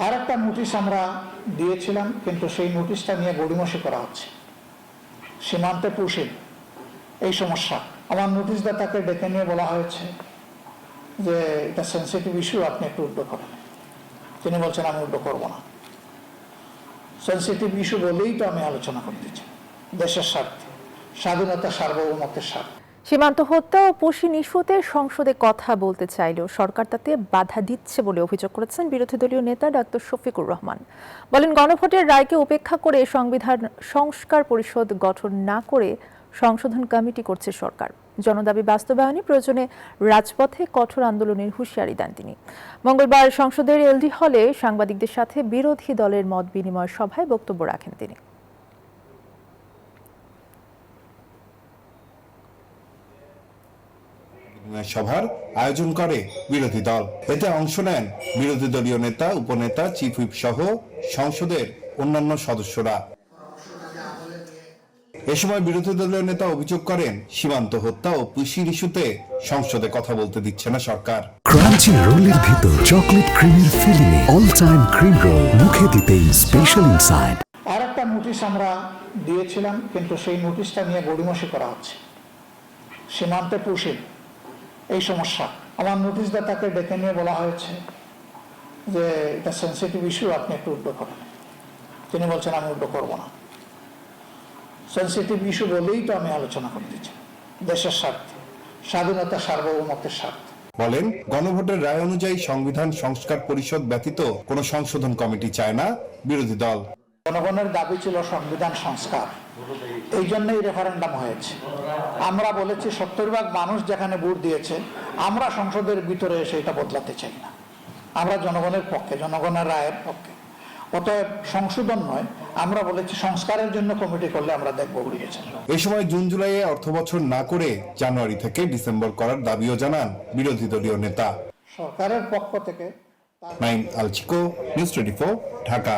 আর একটা নোটিশ আমরা দিয়েছিলাম, কিন্তু সেই নোটিশটা নিয়ে গড়িমসি করা হচ্ছে। সীমান্তে পুশিং এই সমস্যা, আমার নোটিশদাতাকে ডেকে নিয়ে বলা হয়েছে যে এটা সেন্সিটিভ ইস্যু, আপনি একটু উদ্যোগ করেন। তিনি বলছেন আমি উদ্যোগ করবো না। সেন্সিটিভ ইস্যু বলেই তো আমি আলোচনা করতে চাই, দেশের স্বার্থে, স্বাধীনতা, সার্বভৌমত্বের স্বার্থে। সীমান্ত হত্যা ও পুশিন ইস্যুতে সংসদে কথা বলতে চাইলেও সরকার তাতে বাধা দিচ্ছে বলে অভিযোগ করেছেন বিরোধী দলীয় নেতা ডাক্তার শফিকুর রহমান। বলেন, গণভোটের রায়কে উপেক্ষা করে সংবিধান সংস্কার পরিষদ গঠন না করে সংশোধন কমিটি করছে সরকার। জনদাবি বাস্তবায়নে প্রয়োজনে রাজপথে কঠোর আন্দোলনের হুঁশিয়ারি দেন তিনি। মঙ্গলবার সংসদের এলডি হলে সাংবাদিকদের সাথে বিরোধী দলের মত বিনিময় সভায় বক্তব্য রাখেন তিনি। সভার আয়োজন করে বিরোধী দল। এতে অংশ নেন বিরোধী দলীয় নেতা, উপনেতা, চিফ হুইপ সহ সংসদের অন্যান্য সদস্যরা। এ সময় বিরোধী দলীয় নেতা অভিযোগ করেন, সীমান্ত হত্যা ও পুশির ইস্যুতে সংসদে কথা বলতে দিচ্ছে না সরকার। ক্রাঞ্চি রোলের ভিতর চকলেট ক্রিমের filling, all time cream roll, মুখে দিতেই স্পেশাল ইনসাইড। আর একটা নোটিশ আমরা দিয়েছিলাম, কিন্তু সেই নোটিশটা নিয়ে গড়িমসি করা হচ্ছে। সীমান্তে পুশিং এই সমস্যা, আমার নোটিশদাতাকে ডেকে নিয়ে বলা হয়েছে যে এটা সেন্সিটিভ ইস্যু, আপনি একটু উদ্যোগ করেন। তিনি বলছেন আমি উদ্যোগ করবো না। সেন্সিটিভ ইস্যু বলেই তো আমি আলোচনা করতে চাই, দেশের স্বার্থে, স্বাধীনতা, সার্বভৌমত্বের স্বার্থে। বলেন, গণভোটের রায় অনুযায়ী সংবিধান সংস্কার পরিষদ ব্যতীত কোনো সংশোধন কমিটি চায় না বিরোধী দল। জনগণের দাবি ছিল সংবিধান সংস্কার, এই জন্যই রেফারেন্ডাম হয়েছে। আমরা বলেছি 70% মানুষ যেখানে ভোট দিয়েছে, আমরা সংসদের ভিতরে এসে এটা বদলাতে চাই না। আমরা জনগণের পক্ষে, জনগণের রায়ের পক্ষে। অতএব সংশোধন নয়, আমরা বলেছি সংস্কারের জন্য কমিটি করলে আমরা দেখবো উড়িয়েছে। এই সময় জুন জুলাইয়ে অর্থবছর না করে জানুয়ারি থেকে ডিসেম্বর করার দাবিও জানান বিরোধী দলীয় নেতা। সরকারের পক্ষ থেকে নাইম আলচিকো, নিউজ 24, ঢাকা।